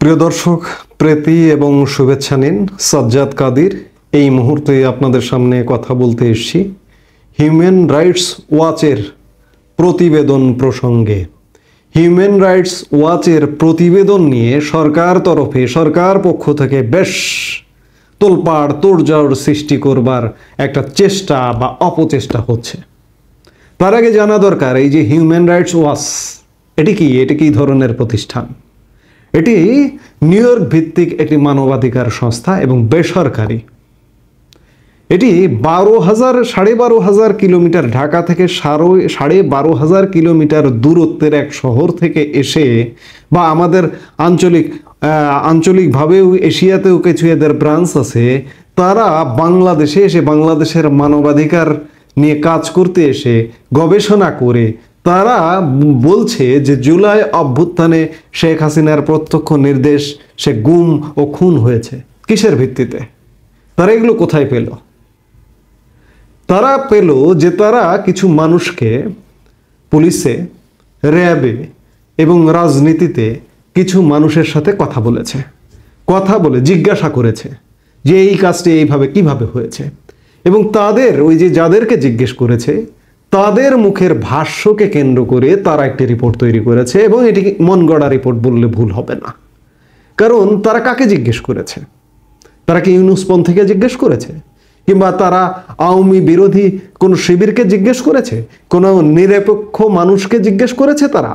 প্রিয় দর্শক, প্রীতি এবং শুভেচ্ছা নিন। সাজ্জাদ কাদির এই মুহূর্তে আপনাদের সামনে কথা বলতে এসেছি হিউম্যান রাইটস ওয়াচের প্রতিবেদন প্রসঙ্গে। হিউম্যান রাইটস ওয়াচের প্রতিবেদন নিয়ে সরকার পক্ষ থেকে বেশ তোলপাড় তোড়জোড় সৃষ্টি করবার একটা চেষ্টা বা অপচেষ্টা হচ্ছে। তার আগে জানা দরকার, এই যে হিউম্যান রাইটস ওয়াচ এটি কি ধরনের প্রতিষ্ঠান? এটি নিউ ইয়র্ক ভিত্তিক একটি মানবাধিকার সংস্থা এবং বেসরকারি। এটি 12,500 কিলোমিটার, ঢাকা থেকে 12,500 কিলোমিটার দূরত্বের এক শহর থেকে এসে, বা আমাদের আঞ্চলিকভাবেও এশিয়াতেও কিছু এদের ব্রাঞ্চ আছে, তারা বাংলাদেশে এসে বাংলাদেশের মানবাধিকার নিয়ে কাজ করতে এসে গবেষণা করে তারা বলছে যে জুলাই অভ্যুত্থানে শেখ হাসিনার প্রত্যক্ষ নির্দেশ, সে গুম ও খুন হয়েছে। কিসের ভিত্তিতে? তারা এগুলো কোথায় পেল? তারা পেল যে তারা কিছু মানুষকে পুলিশে, র্যাবে এবং রাজনীতিতে কিছু মানুষের সাথে কথা বলে জিজ্ঞাসা করেছে যে এই কাজটি এইভাবে কিভাবে হয়েছে, এবং তাদের ওই যে যাদেরকে জিজ্ঞেস করেছে তাদের মুখের ভাষ্যকে কেন্দ্র করে তারা একটি রিপোর্ট তৈরি করেছে। এবং এটি মন গড়া রিপোর্ট বললে ভুল হবে না, কারণ তারা কাকে জিজ্ঞেস করেছে? তারা কি ইউনুসপন্থীকে জিজ্ঞেস করেছে, কিংবা তারা আওয়ামী বিরোধী কোন শিবিরকে জিজ্ঞেস করেছে, কোন নিরপেক্ষ মানুষকে জিজ্ঞেস করেছে? তারা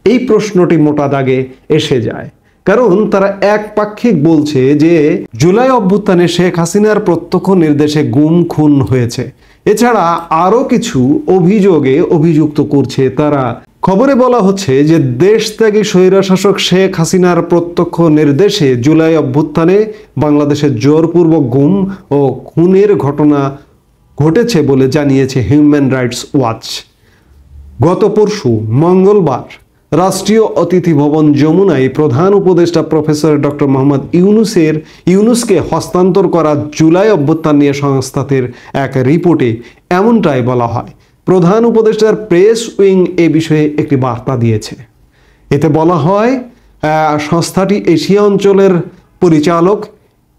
এই প্রশ্নটি মোটা দাগে এসে যায়, কারণ তারা একপাক্ষিক বলছে যে জুলাই অভ্যুত্থানে শেখ হাসিনার প্রত্যক্ষ নির্দেশে গুম খুন হয়েছে। এছাড়া আরো কিছু অভিযোগে অভিযুক্ত করছে তারা। খবরে বলা হচ্ছে যে দেশত্যাগী স্বৈরশাসক শেখ হাসিনার প্রত্যক্ষ নির্দেশে জুলাই অভ্যুত্থানে বাংলাদেশের জোরপূর্বক গুম ও খুনের ঘটনা ঘটেছে বলে জানিয়েছে হিউম্যান রাইটস ওয়াচ। গত পরশু মঙ্গলবার রাষ্ট্রীয় অতিথি ভবন যমুনায় প্রধান উপদেষ্টা প্রফেসর ডক্টর মোহাম্মদ ইউনুসকে হস্তান্তর করা জুলাই অভ্যুত্থান নিয়ে সংস্থাটির এক রিপোর্টে এমনটাই বলা হয়। প্রধান উপদেষ্টার প্রেস উইং এ বিষয়ে একটি বার্তা দিয়েছে। এতে বলা হয়, সংস্থাটি এশিয়া অঞ্চলের পরিচালক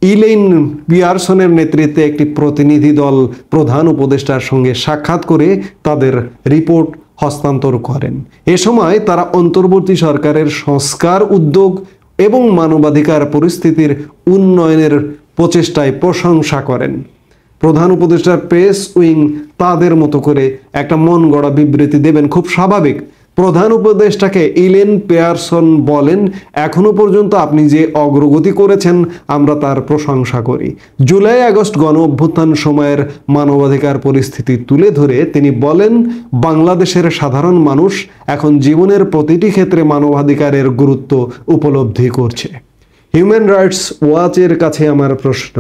ইলেইন পিয়ারসনের নেতৃত্বে একটি প্রতিনিধি দল প্রধান উপদেষ্টার সঙ্গে সাক্ষাৎ করে তাদের রিপোর্ট হস্তান্তর করেন। এ সময় তারা অন্তর্বর্তী সরকারের সংস্কার উদ্যোগ এবং মানবাধিকার পরিস্থিতির উন্নয়নের প্রচেষ্টায় প্রশংসা করেন। প্রধান উপদেষ্টার প্রেস উইং তাদের মতো করে একটা মন গড়া বিবৃতি দেবেন, খুব স্বাভাবিক। প্রধান উপদেষ্টাকে ইলেন পিয়ারসন বলেন, এখনো পর্যন্ত আপনি যে অগ্রগতি করেছেন আমরা তার প্রশংসা করি। জুলাই আগস্ট গণ অভ্যুত্থান সময়ের মানবাধিকার পরিস্থিতি তুলে ধরে তিনি বলেন, বাংলাদেশের সাধারণ মানুষ এখন জীবনের প্রতিটি ক্ষেত্রে মানবাধিকারের গুরুত্ব উপলব্ধি করছে। হিউম্যান রাইটস ওয়াচের কাছে আমার প্রশ্ন,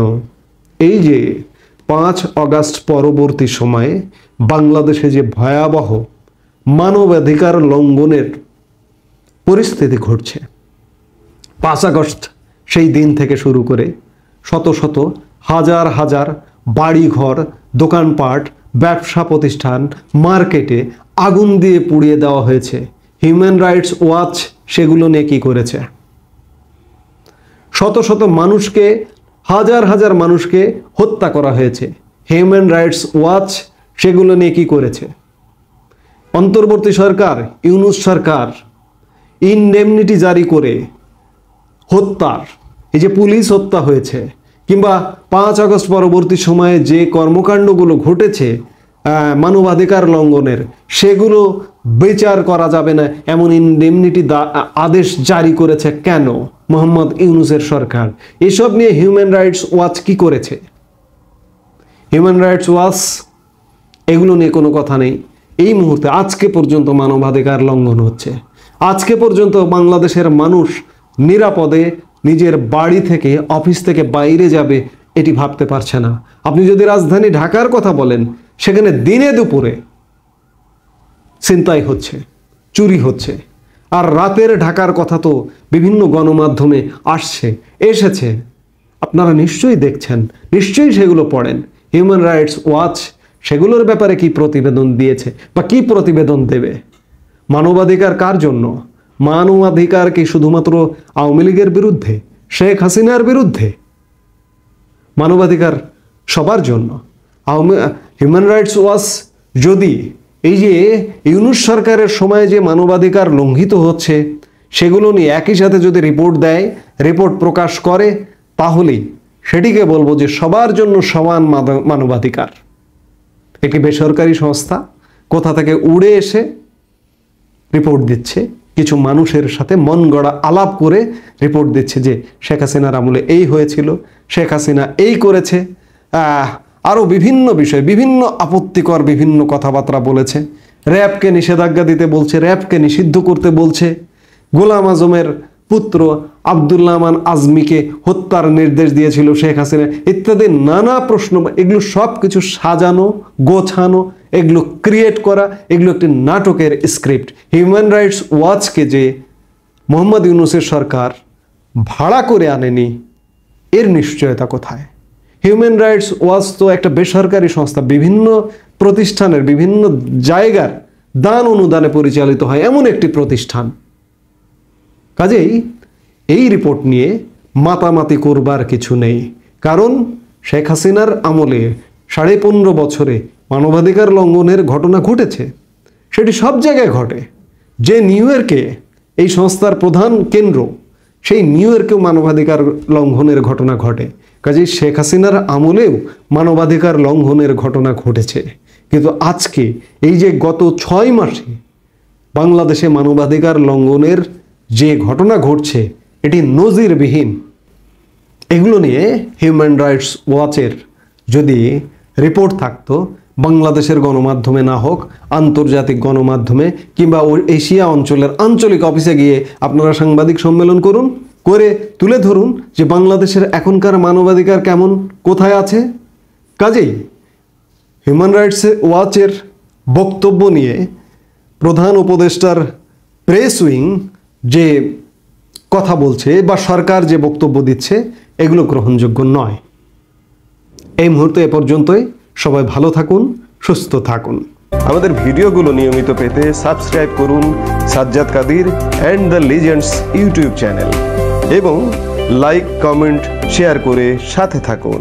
এই যে 5 আগস্ট পরবর্তী সময়ে বাংলাদেশে যে ভয়াবহ মানবাধিকার লঙ্ঘনের পরিস্থিতি ঘটছে, 5 আগস্ট সেই দিন থেকে শুরু করে শত শত হাজার হাজার বাড়িঘর, দোকানপাট, ব্যবসা প্রতিষ্ঠান, মার্কেটে আগুন দিয়ে পুড়িয়ে দেওয়া হয়েছে। হিউম্যান রাইটস ওয়াচ সেগুলো নিয়ে কি করেছে? শত শত মানুষকে, হাজার হাজার মানুষকে হত্যা করা হয়েছে। হিউম্যান রাইটস ওয়াচ সেগুলো নিয়ে কি করেছে? অন্তর্বর্তী সরকার, ইউনূস সরকার ইনডেমনিটি জারি করে হত্যার, এই যে পুলিশ হত্যা হয়েছে, কিংবা 5 আগস্ট পরবর্তী সময়ে যে কর্মকাণ্ডগুলো ঘটেছে মানবাধিকার লঙ্ঘনের, সেগুলো বিচার করা যাবে না এমন ইনডেমনিটি আদেশ জারি করেছে কেন মোহাম্মদ ইউনূসের সরকার? এসব নিয়ে হিউম্যান রাইটস ওয়াচ কি করেছে? হিউম্যান রাইটস ওয়াচ এগুলো নিয়ে কোনো কথা নেই। এই মুহূর্তে আজকে পর্যন্ত মানবাধিকার লঙ্ঘন হচ্ছে। আজকে পর্যন্ত বাংলাদেশের মানুষ নিরাপদে নিজের বাড়ি থেকে, অফিস থেকে বাইরে যাবে এটি ভাবতে পারছে না। আপনি যদি রাজধানী ঢাকার কথা বলেন, সেখানে দিনে দুপুরে ছিনতাই হচ্ছে, চুরি হচ্ছে। আর রাতের ঢাকার কথা তো বিভিন্ন গণমাধ্যমে এসেছে, আপনারা নিশ্চয়ই দেখছেন, নিশ্চয়ই সেগুলো পড়েন। হিউম্যান রাইটস ওয়াচ সেগুলোর ব্যাপারে কি প্রতিবেদন দিয়েছে বা কি প্রতিবেদন দেবে? মানবাধিকার কার জন্য? মানবাধিকার কি শুধুমাত্র আওয়ামী লীগের বিরুদ্ধে, শেখ হাসিনার বিরুদ্ধে? মানবাধিকার সবার জন্য। হিউম্যান রাইটস ওয়াচ যদি এই যে ইউনূস সরকারের সময় যে মানবাধিকার লঙ্ঘিত হচ্ছে সেগুলো নিয়ে একই সাথে যদি রিপোর্ট দেয়, রিপোর্ট প্রকাশ করে, তাহলেই সেটিকে বলবো যে সবার জন্য সমান মানবাধিকার। একটি বেসরকারি সংস্থা কোথা থেকে উড়ে এসে রিপোর্ট দিচ্ছে, কিছু মানুষের সাথে মন গড়া আলাপ করে রিপোর্ট দিচ্ছে যে শেখ হাসিনার আমলে এই হয়েছিল, শেখ হাসিনা এই করেছে, আরও বিভিন্ন বিষয়, বিভিন্ন আপত্তিকর বিভিন্ন কথাবার্তা বলেছে। র্যাবকে নিষেধাজ্ঞা দিতে বলছে, র্যাবকে নিষিদ্ধ করতে বলছে, গোলাম আজমের পুত্র আব্দুল্লাহ আমান আজমিকে হত্যার নির্দেশ দিয়েছিল শেখ হাসিনা, ইত্যাদি নানা প্রশ্ন। এগুলো সব কিছু সাজানো গোছানো, এগুলো ক্রিয়েট করা, এগুলো একটি নাটকের স্ক্রিপ্ট। হিউম্যান রাইটস ওয়াচকে যে মোহাম্মদ ইউনূসের সরকার ভাড়া করে আনেনি, এর নিশ্চয়তা কোথায়? হিউম্যান রাইটস ওয়াচ তো একটা বেসরকারি সংস্থা, বিভিন্ন প্রতিষ্ঠানের বিভিন্ন জায়গার দান অনুদানে পরিচালিত হয় এমন একটি প্রতিষ্ঠান। কাজেই এই রিপোর্ট নিয়ে মাতামাতি করবার কিছু নেই, কারণ শেখ হাসিনার আমলে 15.5 বছরে মানবাধিকার লঙ্ঘনের ঘটনা ঘটেছে, সেটি সব জায়গায় ঘটে। যে নিউ ইয়র্কে এই সংস্থার প্রধান কেন্দ্র, সেই নিউ ইয়র্কেও মানবাধিকার লঙ্ঘনের ঘটনা ঘটে। কাজেই শেখ হাসিনার আমলেও মানবাধিকার লঙ্ঘনের ঘটনা ঘটেছে। কিন্তু আজকে এই যে গত 6 মাসে বাংলাদেশে মানবাধিকার লঙ্ঘনের যে ঘটনা ঘটছে, এটি নজিরবিহীন। এগুলো নিয়ে হিউম্যান রাইটস ওয়াচের যদি রিপোর্ট থাকতো, বাংলাদেশের গণমাধ্যমে না হোক, আন্তর্জাতিক গণমাধ্যমে কিংবা এশিয়া অঞ্চলের আঞ্চলিক অফিসে গিয়ে আপনারা সাংবাদিক সম্মেলন করুন, করে তুলে ধরুন যে বাংলাদেশের এখনকার মানবাধিকার কেমন, কোথায় আছে। কাজেই হিউম্যান রাইটস ওয়াচের বক্তব্য নিয়ে প্রধান উপদেষ্টার প্রেস উইং যে কথা বলছে বা সরকার যে বক্তব্য দিচ্ছে, এগুলো গ্রহণযোগ্য নয়। এই মুহূর্তে এ পর্যন্তই। সবাই ভালো থাকুন, সুস্থ থাকুন। আমাদের ভিডিওগুলো নিয়মিত পেতে সাবস্ক্রাইব করুন Sajjad Kadir and the legends YouTube channel এবং লাইক, কমেন্ট, শেয়ার করে সাথে থাকুন।